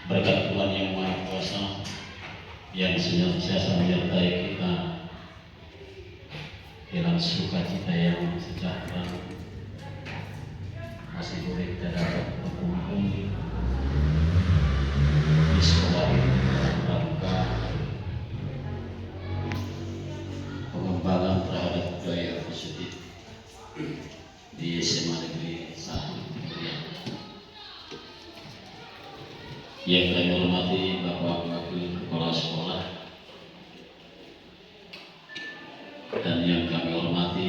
Berkat Tuhan yang Maha Kuasa yang senantiasa menyertai kita dalam sukacita yang sejahtera, masih boleh kita dapat berkumpul di sekolah ini dalam rangka pengembangan terhadap budaya positif di SMA Negeri 1 Meriah. Yang kami hormati Bapak Wakil Kepala Sekolah dan yang kami hormati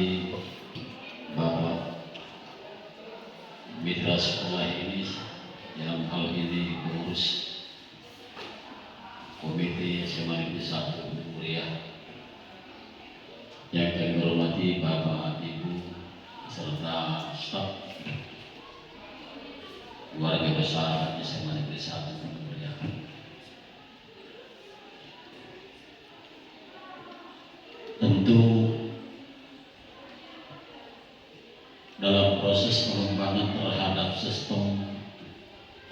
Bapak Mitra Sekolah ini, dalam hal ini pengurus Komite SMA Negeri 1 Meriah. Yang kami hormati Bapak Ibu serta staf keluarga besar SMA Negeri 1 Meriah. Tentu dalam proses pengembangan terhadap sistem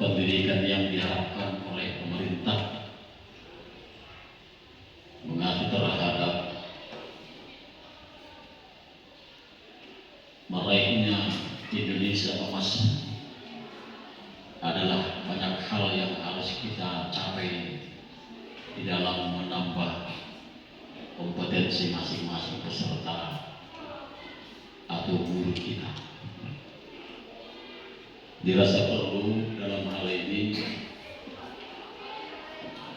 pendidikan yang diharapkan oleh pemerintah mengacu terhadap meraihnya Indonesia emas adalah banyak hal yang harus kita capai di dalam menambah kompetensi masing-masing peserta atau guru kita. Dirasa perlu dalam hal ini,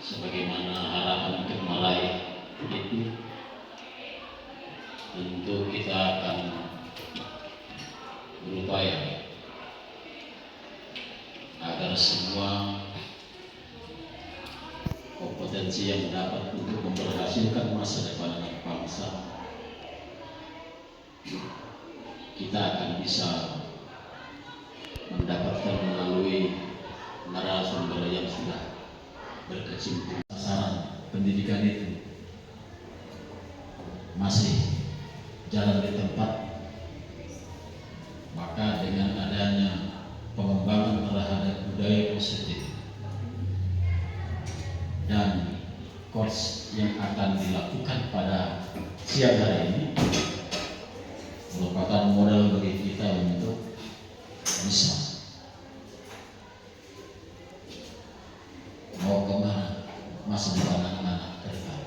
sebagaimana harapan untuk meraih itu, tentu kita akan berupaya agar semua kompetensi yang dapat untuk memberhasilkan masa depan anak bangsa kita akan bisa mendapatkan melalui narasumber yang sudah berkecimpung. Sasaran pendidikan itu masih jalan di tempat, maka dengan adanya pengembangan terhadap budaya positif dan course yang akan dilakukan pada siang hari ini merupakan modal bagi kita untuk bisa mau kemana masa depan anak-anak ke depan.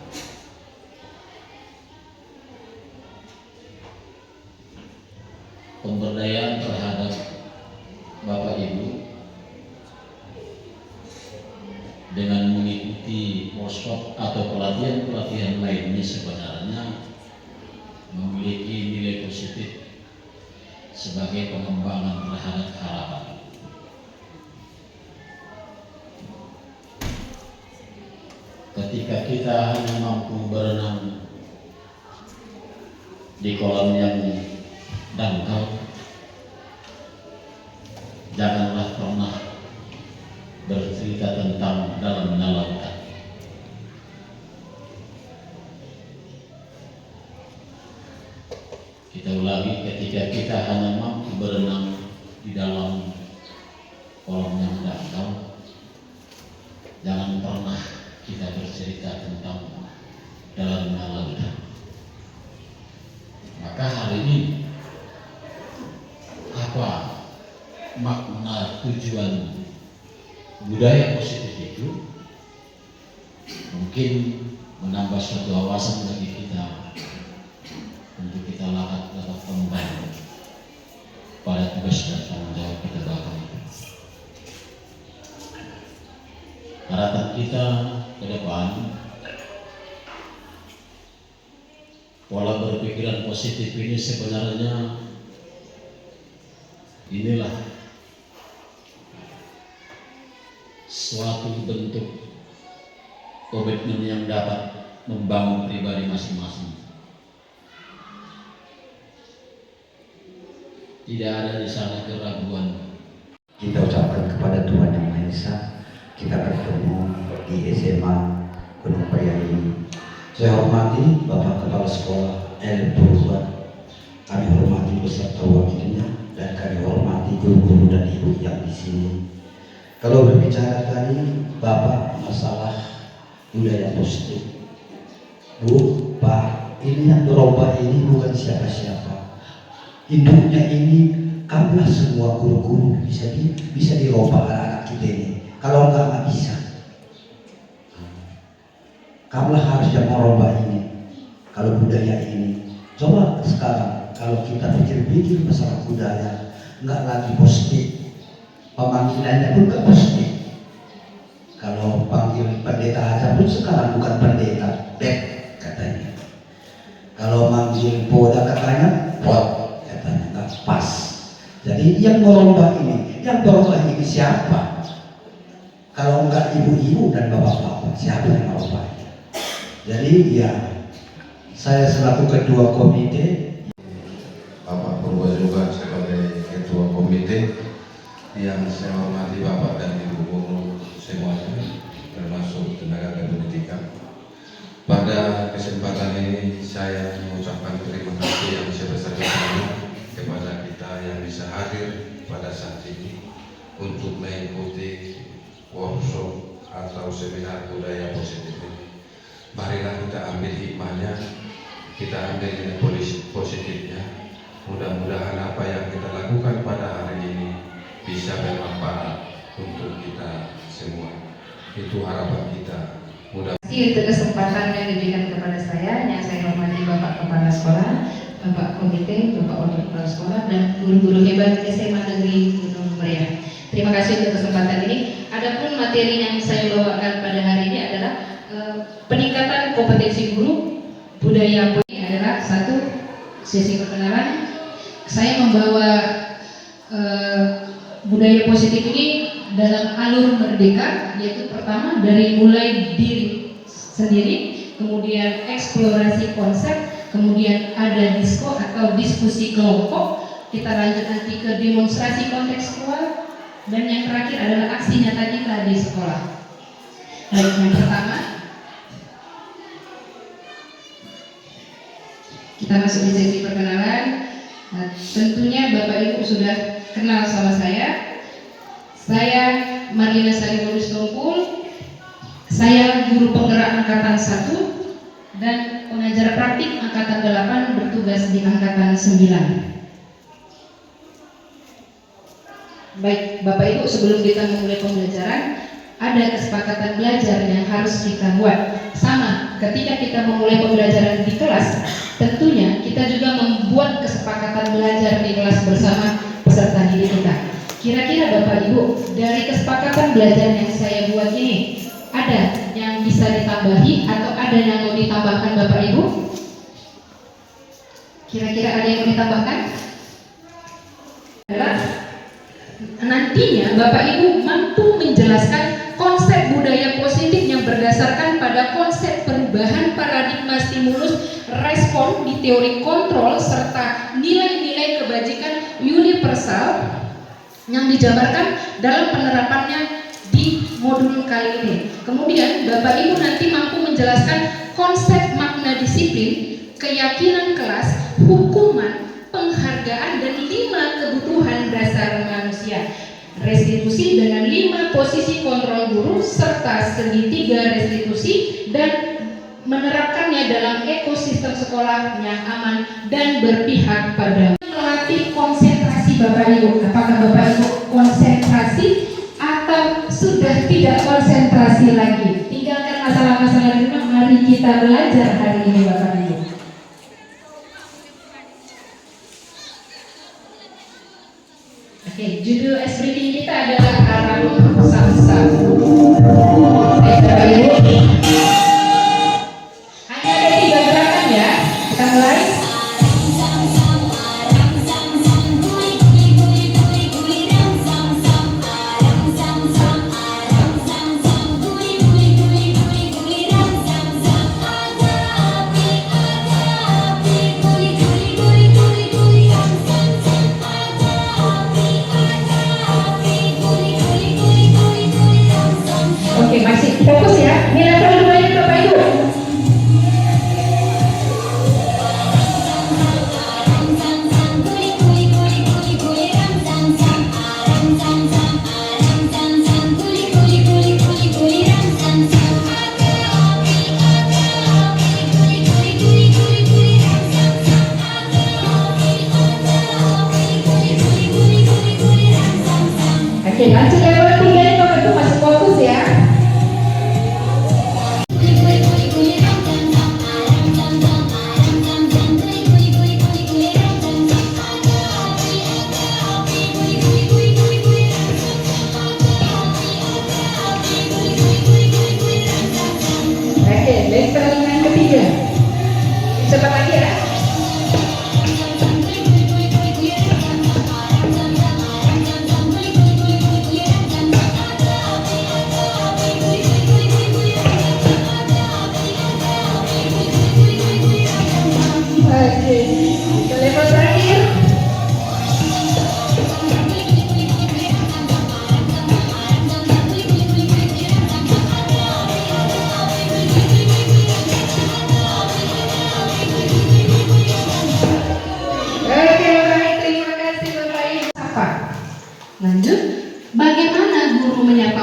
Pemberdayaan terhadap Bapak Ibu dengan mengikuti workshop atau pelatihan-pelatihan lainnya sebenarnya memiliki nilai positif sebagai pengembangan terhadap harapan. Ketika kita hanya mampu berenang di kolam yang dangkal, janganlah pernah bercerita tentang dalamnya lautan. Kita ulangi, ketika kita hanya mampu berenang di dalam kolam yang dangkal, jangan pernah kita bercerita tentang dalamnya lautan. Maka hari ini apa makna tujuan budaya positif itu? Mungkin menambah suatu wawasan bagi kita untuk kita dapat kembali pada tugas dan tanggung jawab kita belakang. Harapan kita ke depan, pola berpikiran positif ini sebenarnya inilah suatu bentuk komitmen yang dapat membangun pribadi masing-masing. Tidak ada di sana keraguan. Kita ucapkan kepada Tuhan Yang Maha Esa, kita bertemu di SMA Gunung Pria ini. Saya hormati Bapak Kepala Sekolah L. Purwan, kami hormati beserta wakilnya, dan kami hormati guru-guru dan ibu yang di sini. Kalau berbicara tadi, Bapak budaya positif. Bu, Pak, ini yang berubah ini bukan siapa-siapa. Induknya ini kamulah semua guru-guru bisa dirubah anak-anak kita ini. Kalau nggak bisa. Kamulah harus yang merubah ini. Kalau budaya ini, coba sekarang kalau kita pikir-pikir masalah budaya, nggak lagi positif. Pemanggilannya pun nggak positif. Kalau panggil pendeta aja pun sekarang bukan pendeta, dek katanya. Kalau manggil boda katanya, pot katanya, nggak pas. Jadi yang merubah ini siapa? Kalau nggak ibu-ibu dan bapak-bapak, siapa yang merubah? Jadi ya, saya selaku ketua komite, Bapak Purba juga sebagai ketua komite, yang saya hormati Bapak dan Ibu Guru semuanya, termasuk tenaga kependidikan. Pada kesempatan ini saya mengucapkan terima kasih yang sebesar-besarnya kepada kita yang bisa hadir pada saat ini untuk mengikuti workshop atau seminar budaya positif ini. Marilah kita ambil hikmahnya, kita ambil nilai positifnya. Mudah-mudahan apa yang kita lakukan pada hari ini bisa bermanfaat untuk kita semua. Itu harapan kita. Mudah. Terima kasih untuk kesempatan yang diberikan kepada saya. Yang saya hormati Bapak Kepala Sekolah, Bapak Komite, Bapak Wakil Kepala Sekolah, dan guru-guru hebat SMA Negeri Gunung Meriah. Terima kasih untuk kesempatan ini. Adapun materi yang saya bawakan pada hari ini adalah peningkatan kompetensi guru budaya. Ini adalah satu sesi perkenalan. Saya membawa budaya positif ini dalam alur merdeka, yaitu pertama dari mulai diri sendiri, kemudian eksplorasi konsep, kemudian ada disko atau diskusi kelompok, kita lanjut nanti ke demonstrasi kontekstual, dan yang terakhir adalah aksi nyata kita di sekolah. Baik, yang pertama kita masuk di sesi perkenalan. Nah, tentunya Bapak Ibu sudah kenal sama saya. Saya Marlina Salimudus Tungkul. Saya guru penggerak angkatan 1 dan pengajar praktik angkatan 8 bertugas di angkatan 9. Baik, Bapak Ibu, sebelum kita memulai pembelajaran, ada kesepakatan belajar yang harus kita buat. Sama, ketika kita memulai pembelajaran di kelas, tentunya kita juga membuat kesepakatan belajar di kelas bersama peserta didik kita. Kira-kira Bapak Ibu, dari kesepakatan belajar yang saya buat ini, ada yang bisa ditambahi atau ada yang mau ditambahkan Bapak Ibu? Kira-kira ada yang mau ditambahkan? Adalah nantinya Bapak Ibu mampu menjelaskan konsep budaya positif yang berdasarkan pada konsep perubahan paradigma stimulus respon di teori kontrol serta nilai-nilai kebajikan universal yang dijabarkan dalam penerapannya di modul kali ini. Kemudian Bapak Ibu nanti mampu menjelaskan konsep makna disiplin, keyakinan kelas, hukuman, penghargaan, dan 5 kebutuhan dasar manusia. Restitusi dengan 5 posisi kontrol guru serta segitiga restitusi, dan menerapkannya dalam ekosistem sekolah yang aman dan berpihak pada. Melatih konsentrasi Bapak Ibu. Apakah Bapak Ibu konsentrasi atau sudah tidak konsentrasi lagi? Tinggalkan masalah-masalah di rumah, mari kita belajar hari ini Bapak Ibu. Oke, judul S reading kita adalah Aram Samsa. Baik Bapak Ibu, hanya ada 3 gerakan ya. Kita mulai.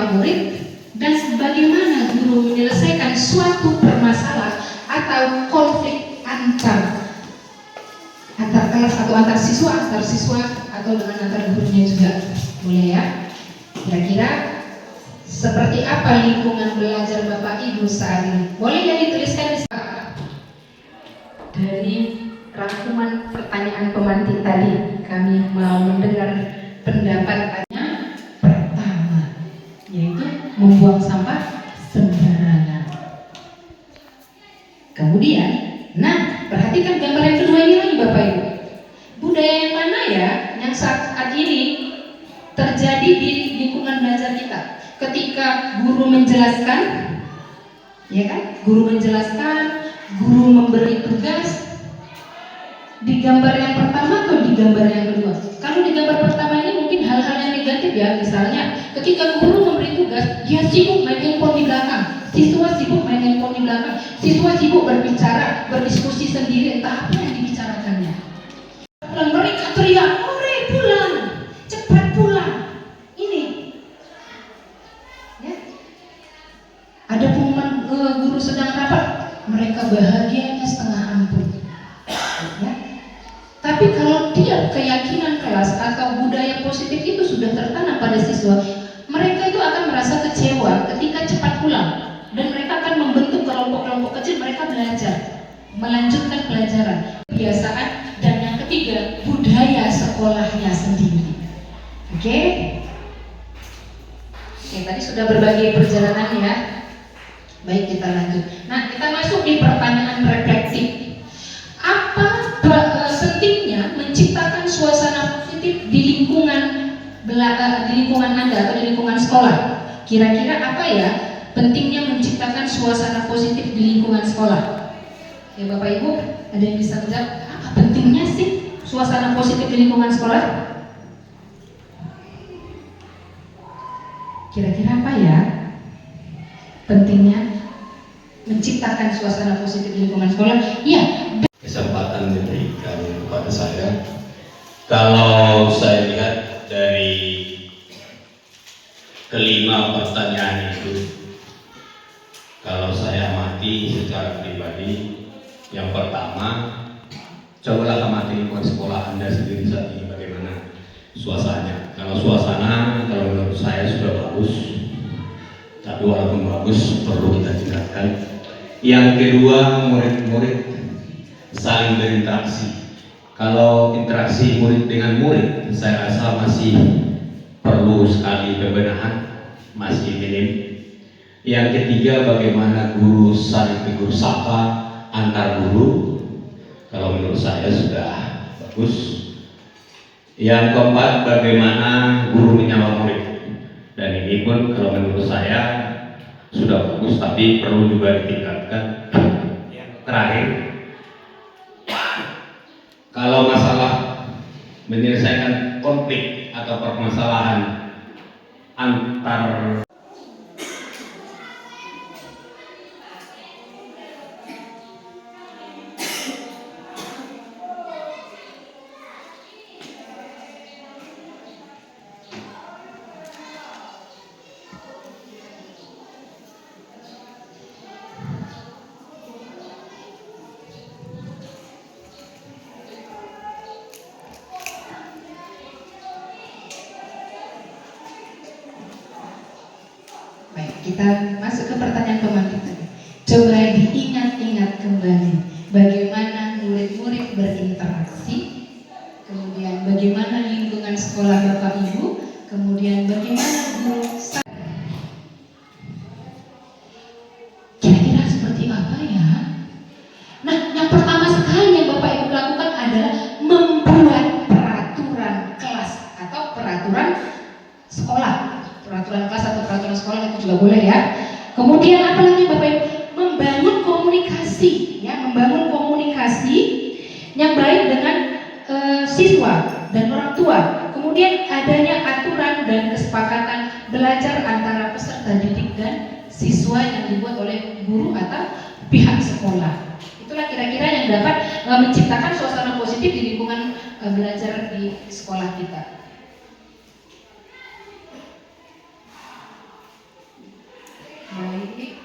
sesama murid, dan bagaimana guru menyelesaikan suatu permasalahan atau konflik antar kelas atau antar siswa atau dengan antar gurunya juga boleh ya. Kira-kira seperti apa lingkungan belajar Bapak Ibu saat ini? Boleh ya dituliskan di sana. Dari rangkuman pertanyaan pemantik tadi, kami mau mendengar pendapatnya. Pertama, yaitu membuang sampah sembarangan. Kemudian, perhatikan gambar yang kedua ini lagi Bapak Ibu. Budaya yang mana ya yang saat ini terjadi di lingkungan belajar kita? Ketika guru menjelaskan, ya kan? Guru menjelaskan, guru memberi tugas. Di gambar yang pertama atau di gambar yang kedua? Kalau di gambar pertama ini mungkin hal-hal yang negatif ya. Misalnya, ketika guru memberi tugas, dia sibuk main handphone di belakang. Siswa sibuk main handphone di belakang. Siswa sibuk berbicara, berdiskusi sendiri, entah apa yang dibicarakannya. Mereka teriak, "Ore, pulang! Cepat pulang!" Ini. Ya. Ada pengumuman guru sedang rapat, mereka bahagianya setengah ampun. Ya. Tapi kalau tiap keyakinan kelas atau budaya positif itu sudah tertanam pada siswa, mereka itu akan merasa kecewa ketika cepat pulang, dan mereka akan membentuk kelompok-kelompok kecil, mereka belajar, melanjutkan pelajaran, kebiasaan, dan yang ketiga, budaya sekolahnya sendiri. Oke? Oke, tadi sudah berbagi perjalanan ya. Baik, kita lanjut. Nah, kita masuk di pertanyaan reflektif. Apa pentingnya menciptakan suasana positif di lingkungan Anda atau di lingkungan sekolah? Kira-kira apa ya pentingnya menciptakan suasana positif di lingkungan sekolah? Ya Bapak Ibu, ada yang bisa menjawab apa pentingnya sih suasana positif di lingkungan sekolah? Kira-kira apa ya pentingnya menciptakan suasana positif di lingkungan sekolah? Iya. Kesempatan diberikan kepada saya. Kalau saya lihat dari kelima pertanyaan itu, kalau saya amati secara pribadi, yang pertama, cobalah amati lingkungan sekolah Anda sendiri saat ini bagaimana suasananya. Kalau suasana, kalau menurut saya sudah bagus, tapi walaupun bagus perlu kita tingkatkan. Yang kedua, murid-murid saling berinteraksi. Kalau interaksi murid dengan murid, saya rasa masih perlu sekali pembenahan, masih minim. Yang ketiga, bagaimana guru saling tegur sapa antar guru. Kalau menurut saya sudah bagus. Yang keempat, bagaimana guru menyapa murid. Dan ini pun kalau menurut saya sudah bagus, tapi perlu juga ditingkatkan. Yang terakhir, kalau masalah menyelesaikan konflik atau permasalahan antar kita masuk ke pertanyaan pemantik tadi. Coba diingat-ingat kembali bagaimana murid-murid berinteraksi, kemudian bagaimana lingkungan sekolah Bapak Ibu, kemudian bagaimana guru. Kira-kira seperti apa ya? Nah, yang pertama sekali yang Bapak Ibu lakukan adalah membuat peraturan kelas atau peraturan sekolah. Peraturan kelas atau peraturan sekolah itu juga boleh ya. Kemudian apa lagi Bapak Ibu? Membangun komunikasi, ya, membangun komunikasi yang baik dengan siswa dan orang tua. Kemudian adanya aturan dan kesepakatan belajar antara peserta didik dan siswa yang dibuat oleh guru atau pihak sekolah. Itulah kira-kira yang dapat menciptakan suasana positif di lingkungan belajar di sekolah kita. Baik.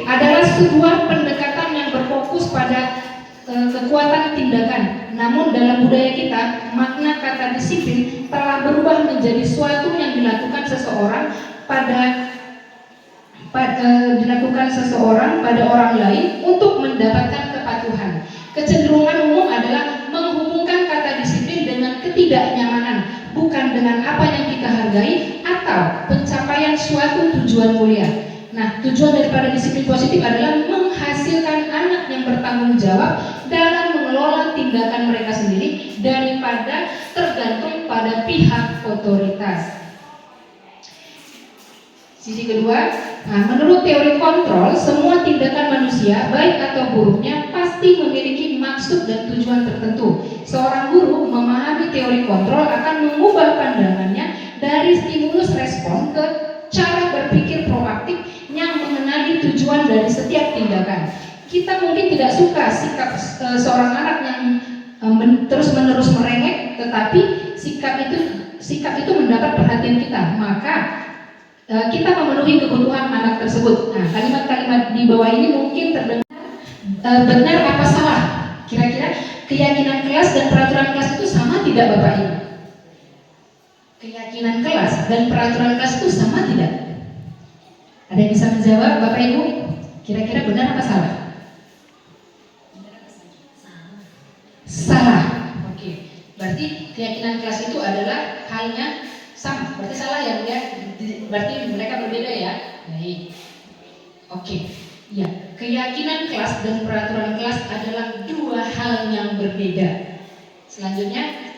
Adalah sebuah pendekatan yang berfokus pada kekuatan tindakan. Namun dalam budaya kita, makna kata disiplin telah berubah menjadi suatu yang dilakukan seseorang pada orang lain untuk mendapatkan kepatuhan. Kecenderungan umum adalah menghubungkan kata disiplin dengan ketidaknyamanan, bukan dengan apa yang kita hargai atau pencapaian suatu tujuan mulia. Nah, tujuan daripada disiplin positif adalah menghasilkan anak yang bertanggung jawab dalam mengelola tindakan mereka sendiri daripada tergantung pada pihak otoritas. Sisi kedua, menurut teori kontrol, semua tindakan manusia, baik atau buruknya, pasti memiliki maksud dan tujuan tertentu. Seorang guru memahami teori kontrol akan mengubah pandangannya dari stimulus respon ke cara berpikir proaktif yang mengenali tujuan dari setiap tindakan. Kita mungkin tidak suka sikap seorang anak yang terus-menerus merengek, tetapi sikap itu mendapat perhatian kita. Maka kita memenuhi kebutuhan anak tersebut. Nah, kalimat-kalimat di bawah ini mungkin terdengar benar apa salah? Kira-kira keyakinan kelas dan peraturan kelas itu sama tidak, Bapak Ibu? Keyakinan kelas dan peraturan kelas itu sama tidak? Ada yang bisa menjawab, Bapak Ibu? Kira-kira benar apa salah? Salah. Oke. Berarti keyakinan kelas itu adalah halnya sama. Berarti salah ya, ya? Berarti mereka berbeda ya? Baik. Oke. Ya, keyakinan kelas dan peraturan kelas adalah dua hal yang berbeda. Selanjutnya,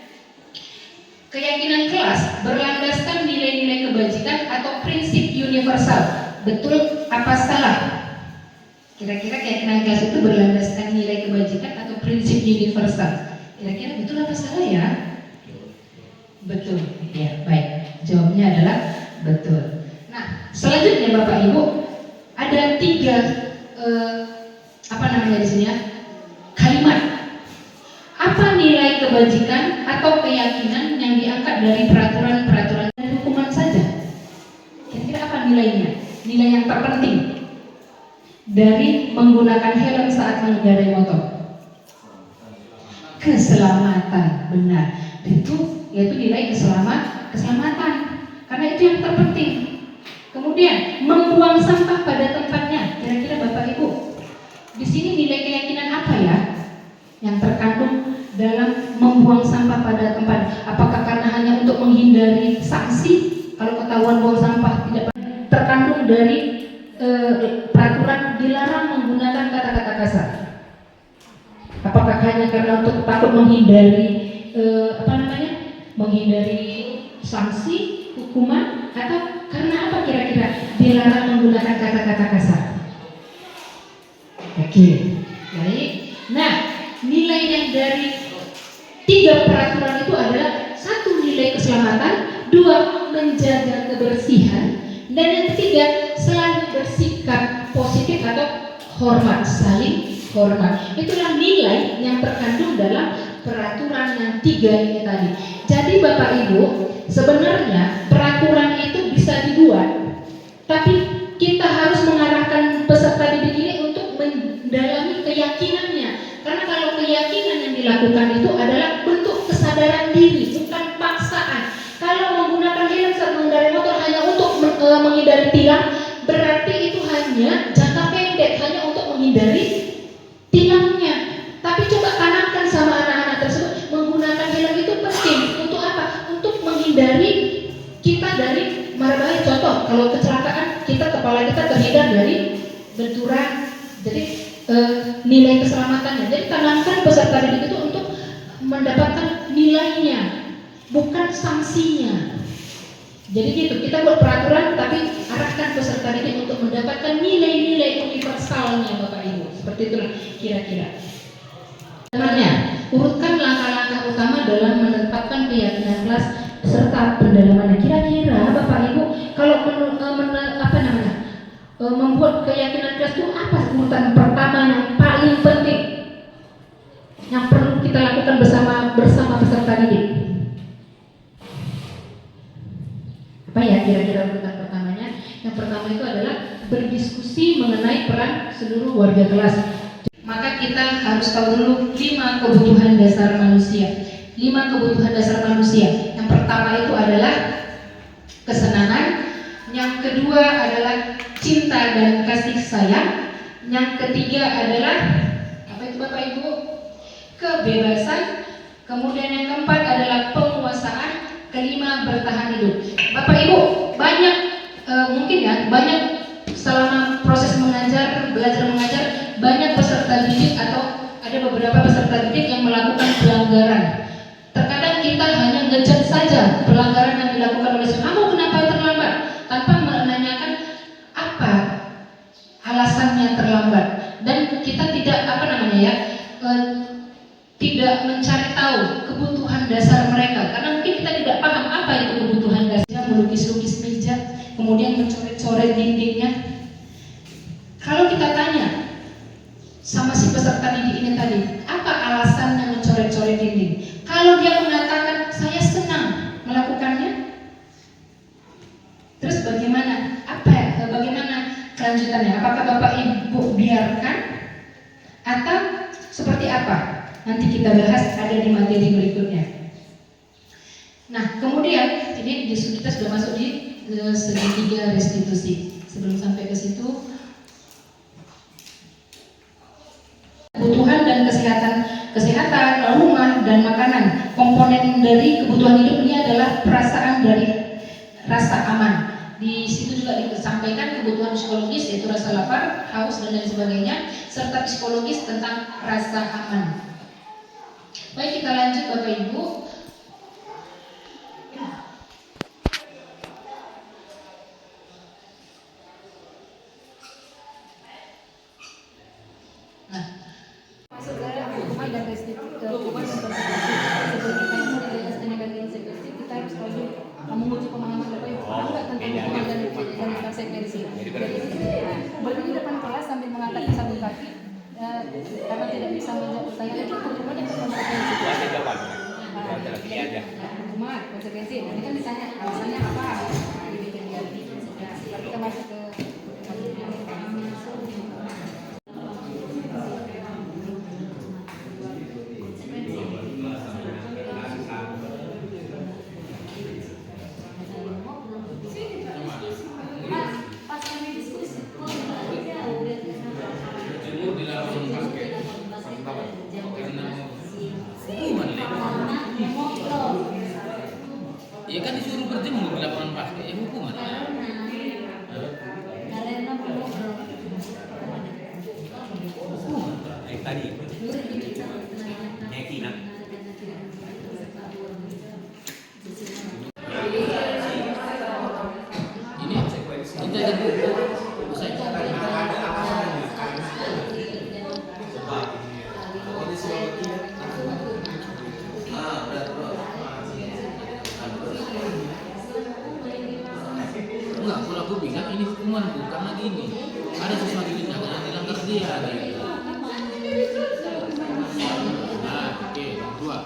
keyakinan kelas berlandaskan nilai-nilai kebajikan atau prinsip universal. Betul apa salah? Kira-kira keyakinan kelas itu berlandaskan nilai kebajikan atau prinsip universal. Kira-kira betul apa salah ya? Betul. Ya, baik. Jawabnya adalah betul. Nah, selanjutnya Bapak Ibu, ada tiga di sini ya? Kalimat. Apa nilai kebajikan atau keyakinan yang diangkat dari peraturan-peraturan dan hukuman saja? Kira-kira apa nilainya? Nilai yang terpenting dari menggunakan helm saat mengendarai motor. Keselamatan, benar. Itu yaitu nilai keselamatan. Karena itu yang terpenting. Kemudian membuang sampah pada tempatnya. Kira-kira Bapak Ibu, di sini nilai keyakinan apa ya yang terkandung dalam membuang sampah pada tempat? Apakah karena hanya untuk menghindari sanksi kalau ketahuan buang sampah tidak terkandung dari peraturan dilarang menggunakan kata-kata kasar? Apakah hanya karena untuk takut menghindari menghindari sanksi hukuman, atau karena apa kira-kira dilarang menggunakan kata-kata kasar? Oke, baik. Nah, nilai yang dari tiga peraturan itu adalah satu, nilai keselamatan, dua, menjaga kebersihan, dan yang ketiga, selalu bersikap positif atau hormat, saling hormat. Itulah nilai yang terkandung dalam peraturan yang tiga ini tadi. Jadi Bapak Ibu, sebenarnya peraturan itu bisa dibuat, tapi kita harus mengarahkan peserta didik ini untuk mendalami keyakinannya. Karena kalau keyakinan yang dilakukan itu adalah bentuk kesadaran diri, bukan paksaan. Kalau menggunakan helm saat mengendarai motor hanya untuk menghindari tilang, berarti itu hanya jangka pendek, hanya untuk menghindari tilangnya. Tapi coba tanamkan sama anak-anak tersebut, menggunakan helm itu penting. Untuk apa? Untuk menghindari kita dari mara bahaya. Contoh, kalau kecelakaan, kepala kita terhindar dari benturan. Jadi nilai keselamatannya. Jadi tanamkan peserta didik itu untuk mendapatkan nilainya, bukan sanksinya. Jadi gitu, kita buat peraturan tapi arahkan peserta didik untuk mendapatkan nilai-nilai universalnya Bapak Ibu. Seperti itulah kira-kira. Sebenarnya, urutkan langkah-langkah utama dalam menetapkan keyakinan kelas serta pendalamannya. Kira-kira Bapak Ibu, kalau membuat keyakinan keras itu apa urutan pertama yang paling penting yang perlu kita lakukan bersama peserta didik? Apa ya kira-kira urutan pertamanya? Yang pertama itu adalah berdiskusi mengenai peran seluruh warga kelas. Maka kita harus tahu dulu 5 kebutuhan dasar manusia. 5 kebutuhan dasar manusia. Yang pertama itu adalah kesenangan. Yang kedua adalah cinta dan kasih sayang. Yang ketiga adalah apa itu Bapak Ibu? Kebebasan. Kemudian yang keempat adalah penguasaan. Kelima bertahan hidup. Bapak Ibu banyak mungkin ya banyak selama proses belajar mengajar banyak peserta didik atau ada beberapa peserta didik yang melakukan pelanggaran. Terkadang kita hanya ngejat saja pelanggaran yang dilakukan oleh kamu kenapa terlambat tanpa menanyakan apa alasannya terlambat dan kita tidak tidak mencari tahu kebutuhan dasar mereka karena mungkin kita tidak paham apa itu kebutuhan dasar melukis-lukis meja kemudian mencoret-coret dindingnya. Kalau kita tanya sama si peserta didik ini tadi, apa alasannya mencoret-coret dinding? Kalau dia mengatakan saya senang melakukannya, terus bagaimana? Bagaimana kelanjutannya? Apakah Bapak Ibu biarkan atau seperti apa? Nanti kita bahas ada di materi berikutnya. Nah, kemudian ini kita sudah masuk di segitiga restitusi. Sebelum sampai ke situ, kebutuhan dan kesehatan, rumah dan makanan. Komponen dari kebutuhan hidup ini adalah perasaan dari rasa aman. Di situ juga disampaikan kebutuhan psikologis yaitu rasa lapar, haus dan lain sebagainya, serta psikologis tentang rasa aman. Baik, kita lanjut Bapak Ibu. Nah, masuk ke hukuman dan restitusi. Sebelum kita masuk ke hukuman dan restitusi, kita harus tahu dulu menguji pemahaman Bapak Ibu enggak tentang hukuman dan konsekuensi. Berdiri di depan kelas sambil mengangkat satu kaki karena tidak bisa menjawab pertanyaan itu hukuman dan konsekuensi. Hukuman, konsekuensi. Nanti kan ditanya alasannya apa? Kita masuk ke ya kan disuruh berjemur di lapangan basket, ya hukuman. Tadi yakinan. Ini kita jadi enggak, kalau aku bilang ini hukuman bukan lagi ini. Ada sesuatu di tangan yang dilanggar dia. Nah, oke, dua.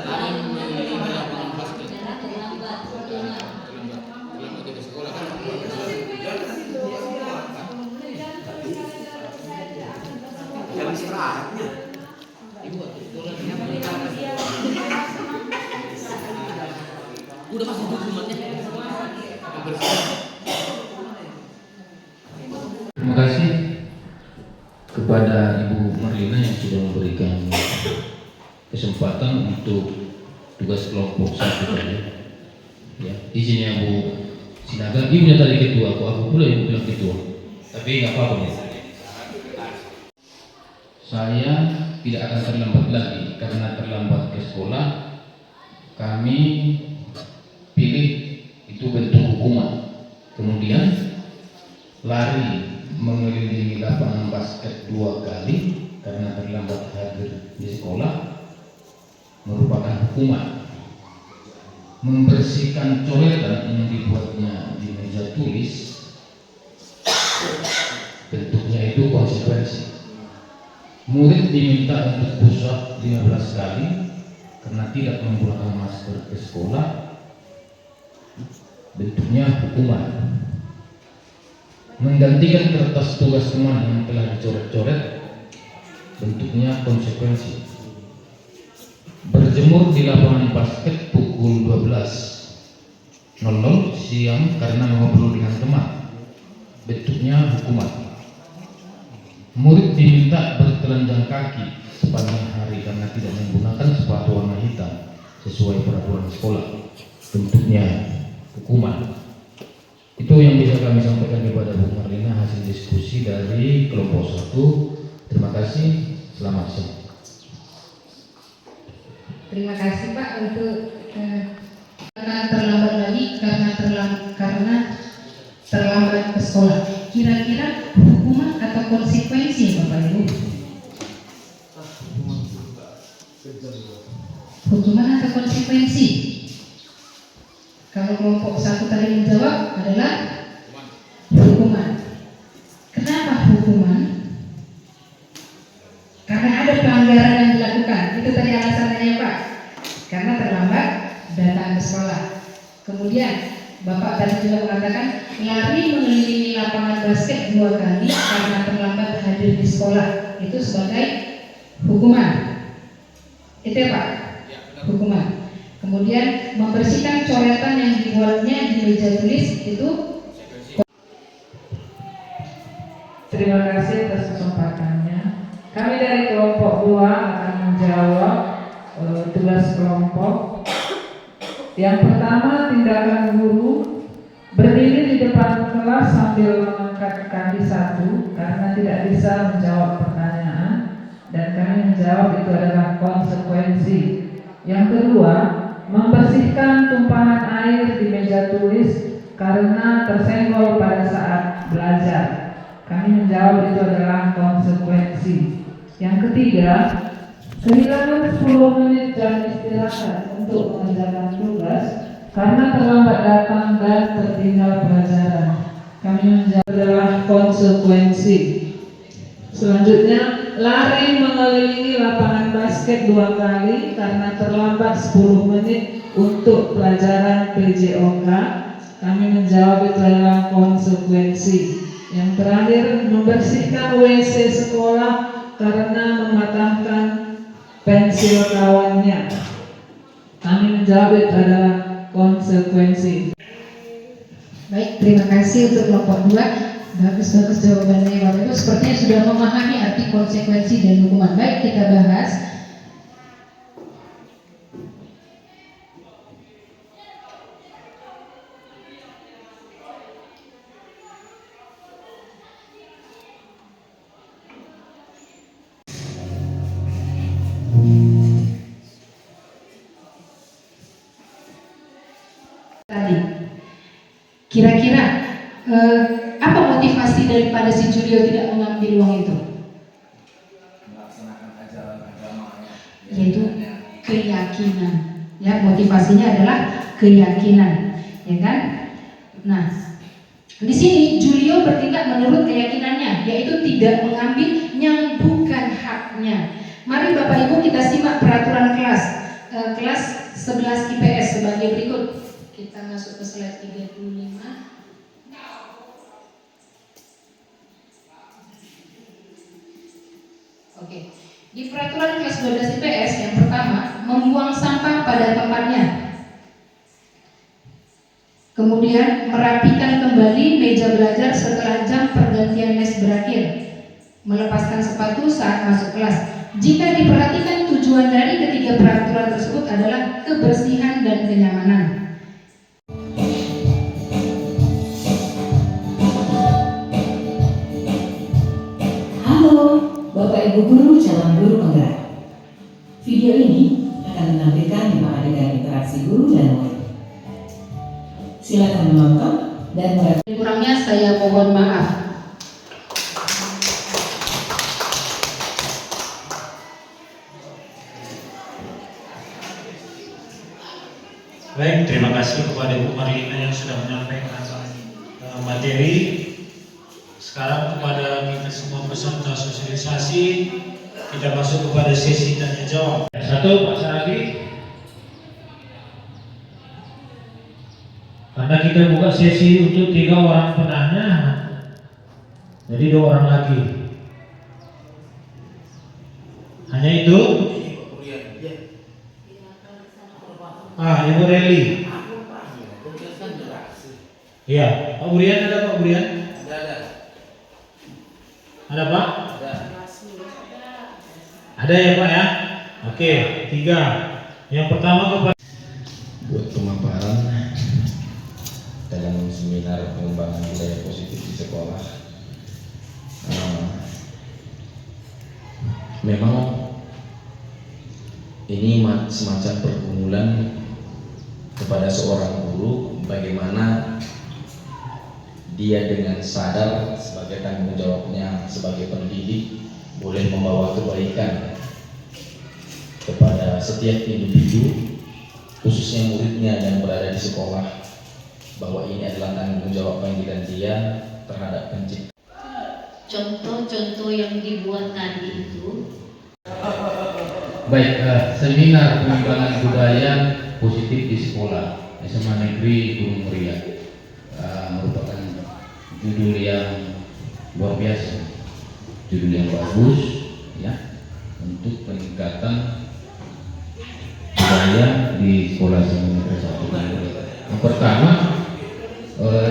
Lari mengelilingi lapangan basket. Terlambat ke sekolah kan? Jam istirahatnya. Ibu sekolah udah masuk hukumannya. Terima kasih kepada Ibu Marlina yang sudah memberikan kesempatan untuk tugas kelompok 1 tadi. Ya, di sini Bu Sinaga, ibunya tadi ketua, aku pula yang bilang ketua. Tapi nggak apa-apa ya. Saya tidak akan terlambat lagi karena terlambat ke sekolah. Kami pilih itu bentuk hukuman. Kemudian lari mengelilingi lapangan basket 2 kali karena terlambat hadir di sekolah merupakan hukuman. Membersihkan coretan yang dibuatnya di meja tulis yaitu konsekuensi. Murid diminta untuk push up 15 kali karena tidak menggunakan masker ke sekolah, bentuknya hukuman. Menggantikan kertas tugas teman yang telah dicoret-coret, bentuknya konsekuensi. Berjemur di lapangan basket pukul 12.00 siang karena ngobrol dengan teman, bentuknya hukuman. Murid diminta bertelanjang kaki sepanjang hari karena tidak menggunakan sepatu warna hitam sesuai peraturan sekolah, bentuknya hukuman. Itu yang bisa kami sampaikan kepada Bu Marlina hasil diskusi dari kelompok 1. Terima kasih, selamat siang. Terima kasih Pak untuk karena terlambat lagi karena terlambat ke sekolah. Kira-kira hukuman atau konsekuensi Bapak Ibu? Hukuman atau konsekuensi? Kalau kelompok 1 tadi menjawab adalah hukuman. Kenapa hukuman? Karena ada pelanggaran yang dilakukan. Itu tadi alasannya Pak. Karena terlambat datang ke sekolah. Kemudian Bapak tadi juga mengatakan lari mengelilingi lapangan basket 2 kali karena terlambat hadir di sekolah. Itu sebagai hukuman. Itu ya Pak? Hukuman. Kemudian membersihkan coretan yang dibuatnya di meja tulis itu. Terima kasih atas kesempatannya. Kami dari kelompok 2 akan menjawab tugas kelompok. Yang pertama, tindakan guru berdiri di depan kelas sambil mengangkat kaki 1 karena tidak bisa menjawab pertanyaan, dan kami menjawab itu adalah konsekuensi. Yang kedua, membersihkan tumpahan air di meja tulis karena tersenggol pada saat belajar. Kami menjawab itu adalah konsekuensi. Yang ketiga, kehilangan 10 menit jam istirahat untuk mengerjakan tugas karena terlambat datang dan tertinggal pelajaran. Kami menjawab adalah konsekuensi. Selanjutnya, lari mengelilingi lapangan basket 2 kali karena terlambat 10 menit untuk pelajaran PJOK. Kami menjawab itu adalah konsekuensi. Yang terakhir, membersihkan WC sekolah karena mematahkan pensil kawannya. Kami menjawab itu adalah konsekuensi. Baik, terima kasih untuk kelompok 2. Bagus jawabannya Bapak Ibu. Sepertinya sudah memahami arti konsekuensi dan hukuman. Baik, kita bahas. Tadi, kira-kira apa motivasi daripada si Julio tidak mengambil uang itu? Melaksanakan ajaran agamanya, Yaitu keyakinan. Ya, motivasinya adalah keyakinan, ya kan? Nah, di sini Julio bertindak menurut keyakinannya, yaitu tidak mengambil yang bukan haknya. Mari Bapak Ibu kita simak peraturan kelas 11 IPS sebagai berikut. Kita masuk ke slide 35. Oke. Di peraturan kelas 12 IPS yang pertama, membuang sampah pada tempatnya. Kemudian merapikan kembali meja belajar setelah jam pergantian les berakhir. Melepaskan sepatu saat masuk kelas. Jika diperhatikan, tujuan dari ketiga peraturan tersebut adalah kebersihan dan kenyamanan. Halo, Bapak Ibu Guru calon guru penggerak. Video ini akan menampilkan 5 adegan interaksi guru dan murid. Silakan menonton dan Kurangnya saya mohon maaf. Baik, terima kasih kepada Ibu Marlina yang sudah menyampaikan materi. Sekarang kepada kita semua peserta sosialisasi, kita masuk kepada sesi tanya jawab. Satu, Pak Saragi. Karena kita buka sesi untuk 3 orang penanya, jadi 2 orang lagi. Hanya itu? Ibu Reli. Iya, Pak Burian ada Pak Burian? Ada Pak? Ada ya Pak ya? Oke, 3. Yang pertama kepada buat pemaparan dalam seminar pengembangan budaya positif di sekolah. Memang ini semacam pergumulan kepada seorang guru, bagaimana dia dengan sadar sebagai tanggung jawabnya sebagai pendidik boleh membawa kebaikan kepada setiap individu, khususnya muridnya yang berada di sekolah, bahwa ini adalah tanggung jawab panggilan dia terhadap pencipta. Contoh-contoh yang dibuat tadi itu. Baik, seminar pengembangan budaya positif di sekolah SMA Negeri Gunung Muria merupakan judul yang luar biasa, judul yang bagus ya untuk peningkatan budaya di sekolah SMA Negeri 1. Yang pertama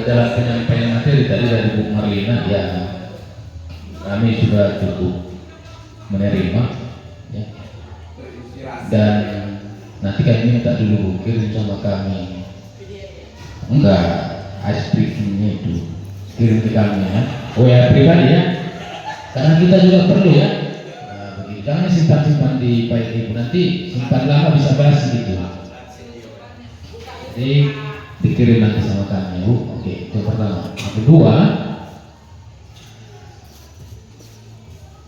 dalam penyampaian materi tadi dari Bu Marlina ya, kami sudah cukup menerima ya. Dan nanti kami minta dulu kirim sama kami, enggak ice-breakingnya itu kirim ke kami ya, ya pribadi ya, karena kita juga perlu ya. Begitu, jangan simpan-simpan di file ibu, nanti simpan lama bisa basi gitu. Jadi dikirim nanti sama kami Bu. Oke, itu pertama. Yang kedua,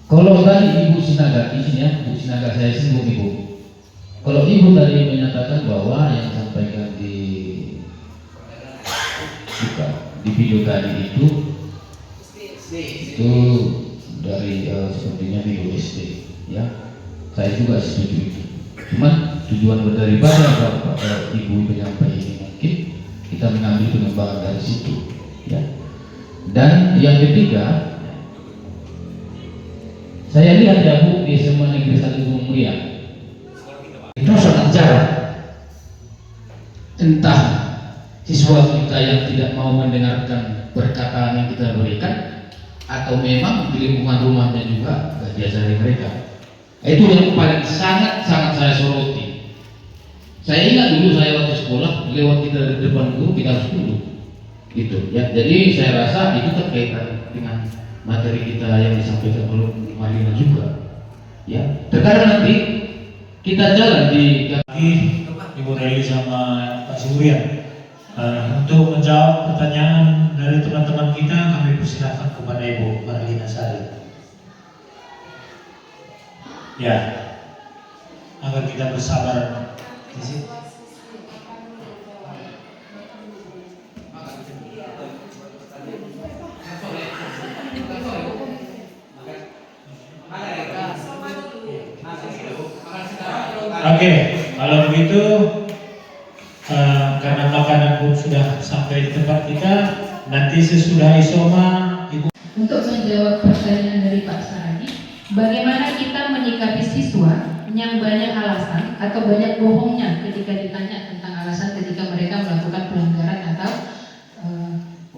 kalau tadi Ibu Sinaga, izin ya, Bu Sinaga saya singgung Ibu. Kalau Ibu tadi menyatakan bahwa yang disampaikan di video tadi itu dari sepertinya video SD ya, saya juga setuju itu. Cuman tujuan daripada Ibu menyampaikan ini mungkin kita mengambil pengembangan dari situ ya. Dan yang ketiga, saya lihat ya Bu di SMA Negeri 1 Gunung Muria itu sangat jarang, entah siswa kita yang tidak mau mendengarkan perkataan yang kita berikan, atau memang di lingkungan rumahnya juga nggak diajari mereka. Itu yang paling sangat saya soroti. Saya ingat dulu saya waktu sekolah, lewat kita di depan guru kita harus duduk gitu ya. Jadi saya rasa itu terkaitan dengan materi kita yang disampaikan oleh Marlina juga ya. Terkadang nanti kita jalan di Ibu Reli sama Pak Surian. Untuk menjawab pertanyaan dari teman-teman kita, kami persilakan kepada Ibu Marlina Sari. Ya, agar kita bersabar di sini. Oke, kalau begitu karena makanan pun sudah sampai di tempat kita, nanti sesudah isoma Ibu. Untuk menjawab pertanyaan dari Pak Saragi, bagaimana kita menyikapi siswa yang banyak alasan atau banyak bohongnya ketika ditanya tentang alasan ketika mereka melakukan pelanggaran atau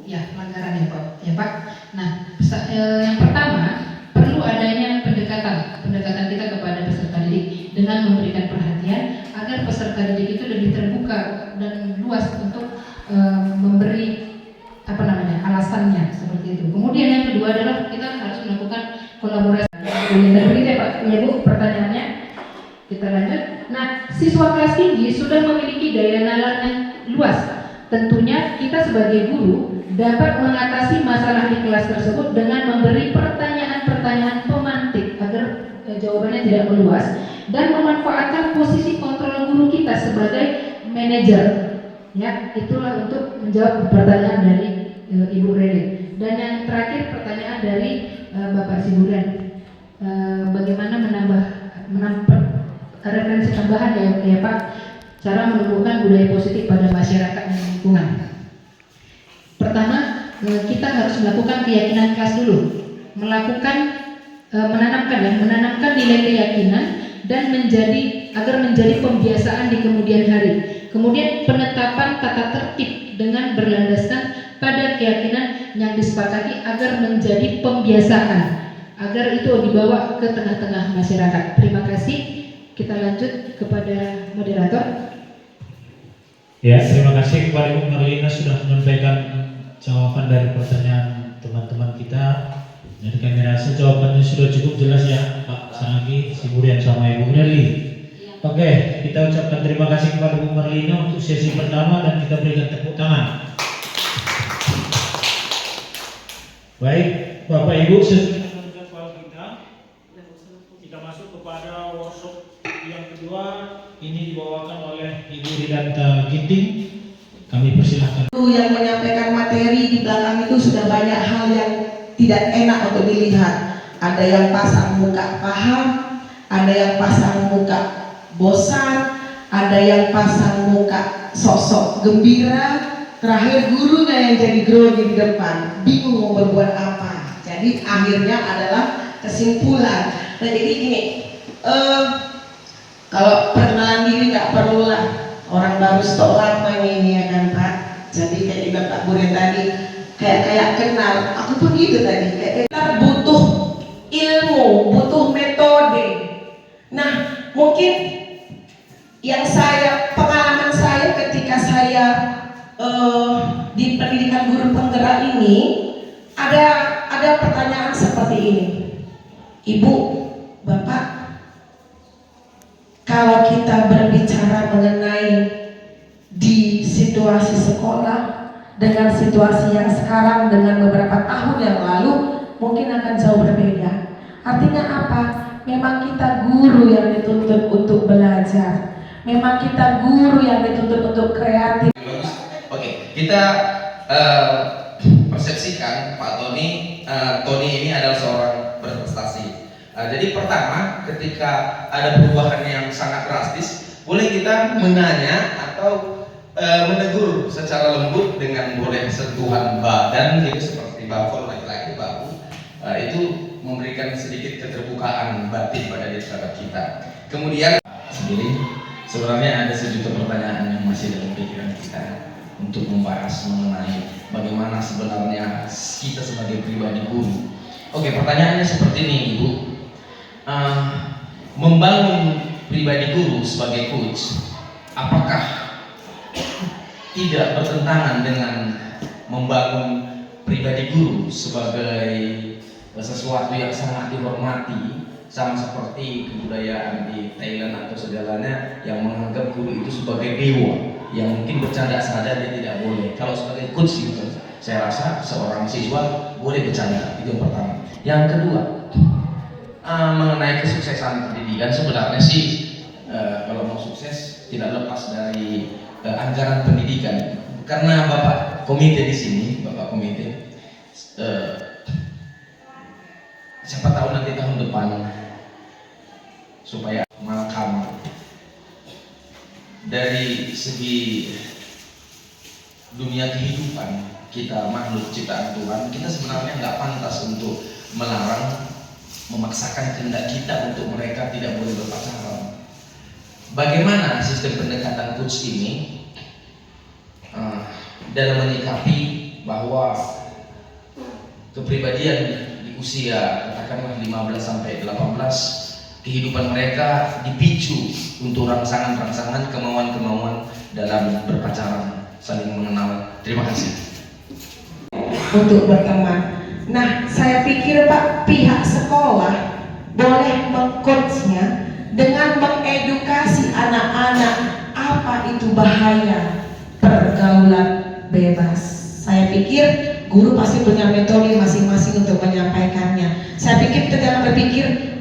pelanggaran ya Pak. Nah, yang pertama perlu adanya pendekatan kita kepada peserta didik dengan memberikan perhatian agar peserta didik itu lebih terbuka dan luas untuk memberi alasannya seperti itu. Kemudian yang kedua adalah kita harus melakukan kolaborasi. Dan begitu ya Pak, ya Bu, pertanyaannya kita lanjut. Nah, siswa kelas tinggi sudah memiliki daya nalar yang luas. Tentunya kita sebagai guru dapat mengatasi masalah di kelas tersebut dengan memberi pertanyaan-pertanyaan pemantik agar jawabannya tidak meluas, dan memanfaatkan posisi kontrol guru kita sebagai manajer. Ya, itulah untuk menjawab pertanyaan dari Ibu Reli. Dan yang terakhir pertanyaan dari Bapak Siburan, bagaimana menambah referensi tambahan ya Pak, cara menumbuhkan budaya positif pada masyarakat dan lingkungan. Pertama, kita harus melakukan keyakinan kelas dulu, menanamkan nilai keyakinan dan agar menjadi pembiasaan di kemudian hari. Kemudian penetapan tata tertib dengan berlandaskan pada keyakinan yang disepakati agar menjadi pembiasaan, agar itu dibawa ke tengah-tengah masyarakat. Terima kasih. Kita lanjut kepada moderator. Ya, terima kasih kepada Ibu Marlina sudah menyampaikan jawaban dari pertanyaan teman-teman kita. Jadi kami rasa jawabannya sudah cukup jelas ya Pak Sanagi, Siburan sama Ibu Nerli. Oke, kita ucapkan terima kasih kepada Ibu Marlina untuk sesi pertama dan kita berikan tepuk tangan. Baik, Bapak Ibu, sesuai dengan jadwal kita masuk kepada workshop yang kedua. Ini dibawakan oleh Ibu Ridanta Ginting. Kami persilahkan. Yang menyampaikan materi di belakang itu sudah banyak hal yang tidak enak untuk dilihat. Ada yang pasang muka paham, ada yang pasang muka bosan, ada yang pasang muka sosok gembira. Terakhir gurunya yang jadi grogi di depan, bingung mau berbuat apa. Jadi akhirnya adalah kesimpulan. Nah jadi gini, kalau perkenalan diri nggak perlulah, orang baru stok lama ini ya kan Pak. Jadi kayak di Bapak Buren tadi, kayak kenal. Aku pun gitu tadi. Kita butuh ilmu, butuh metode. Nah mungkin yang pengalaman saya ketika saya di pendidikan guru penggerak ini ada pertanyaan seperti ini. Ibu, Bapak, kalau kita berbicara mengenai di situasi sekolah dengan situasi yang sekarang dengan beberapa tahun yang lalu mungkin akan jauh berbeda. Artinya apa? Memang kita guru yang dituntut untuk belajar. Memang kita guru yang dituntut untuk kreatif. Oke, kita persepsikan Pak Tony ini adalah seorang berprestasi. Jadi pertama, ketika ada perubahan yang sangat drastis, boleh kita menanya atau menegur secara lembut dengan boleh sentuhan badan gitu seperti bafol laki-laki bahu. Itu memberikan sedikit keterbukaan batin pada diri kita. Kemudian sendiri sebenarnya ada sejuta pertanyaan yang masih dalam pikiran kita untuk membahas mengenai bagaimana sebenarnya kita sebagai pribadi guru. Oke, pertanyaannya seperti ini Ibu. Membangun pribadi guru sebagai coach, apakah tidak bertentangan dengan membangun pribadi guru sebagai sesuatu yang sangat dihormati, sama seperti kebudayaan di Thailand atau segalanya yang menganggap guru itu sebagai dewa yang mungkin bercanda saja dia tidak boleh. Kalau sebagai coach gitu, saya rasa seorang siswa boleh bercanda. Itu yang pertama. Yang kedua, mengenai kesuksesan pendidikan, sebenarnya sih kalau mau sukses tidak lepas dari anggaran pendidikan. Karena Bapak komite di sini, Bapak komite, siapa tahu nanti tahun depan supaya malakam dari segi dunia kehidupan kita, makhluk ciptaan Tuhan, kita sebenarnya nggak pantas untuk melarang, memaksakan kehendak kita untuk mereka tidak boleh berpacaran. Bagaimana sistem pendekatan coach ini dalam menyikapi bahwa kepribadian di usia katakanlah 15 sampai 18 kehidupan mereka dipicu untuk rangsangan-rangsangan, kemauan-kemauan dalam berpacaran, saling mengenal. Terima kasih. Untuk berteman. Nah, saya pikir Pak, pihak sekolah boleh mengcoachnya dengan mengedukasi anak-anak apa itu bahaya pergaulan bebas. Saya pikir guru pasti punya metode masing-masing untuk menyampaikannya. Saya pikir kita jangan berpikir,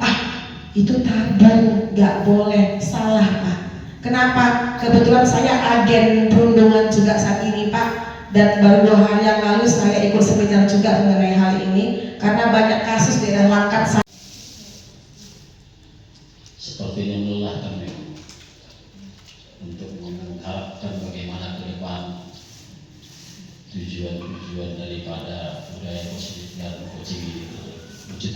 itu tabu, nggak boleh, salah Pak. Kenapa? Kebetulan saya agen perundungan juga saat ini Pak. Dan baru 2 hari yang lalu saya ikut seminar juga mengenai hal ini karena banyak kasus di daerah Langkat. Sepertinya melelahkan memang untuk mengharapkan bagaimana ke depan tujuan daripada budaya positif dan coaching ini terwujud.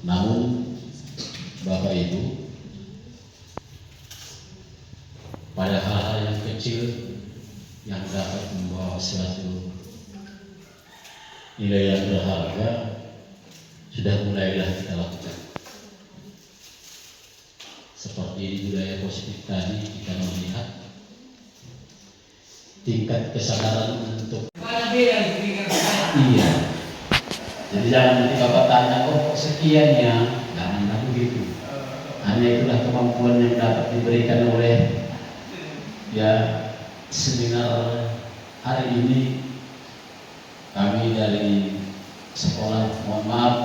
Namun Bapak Ibu, pada hal-hal yang kecil yang dapat membawa suatu nilai yang berharga sudah mulailah kita lakukan. Seperti di budaya positif tadi kita melihat tingkat kesadaran untuk iya. Jadi jangan nanti Bapak tanya kok sekian ya, jangan begitu. Hanya itulah kemampuan yang dapat diberikan oleh ya seminar hari ini. Kami dari sekolah mohon maaf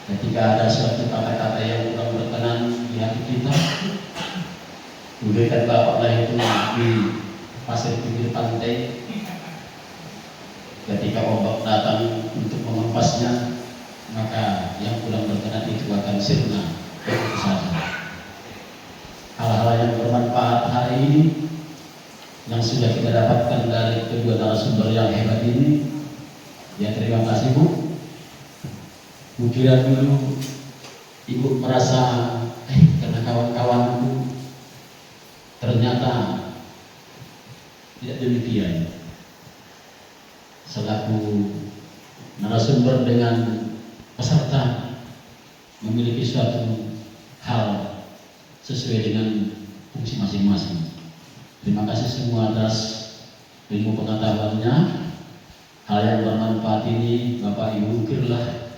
ketika ada suatu kata-kata yang kurang berkenan di hati kita. Budaykan Bapak lah itu di pasir pinggir pantai, ketika ombak datang untuk mengempasnya, maka yang kurang berkenan itu akan sirna begitu saja. Hal-hal yang bermanfaat hari ini yang sudah kita dapatkan dari kedua narasumber yang hebat ini, ya terima kasih Bu. Kira dulu Ibu merasa karena kawan-kawanku, ternyata tidak demikian. Selaku narasumber dengan peserta memiliki suatu hal sesuai dengan fungsi masing-masing. Terima kasih semua atas ilmu pengetahuannya. Hal yang bermanfaat ini Bapak Ibu ukirlah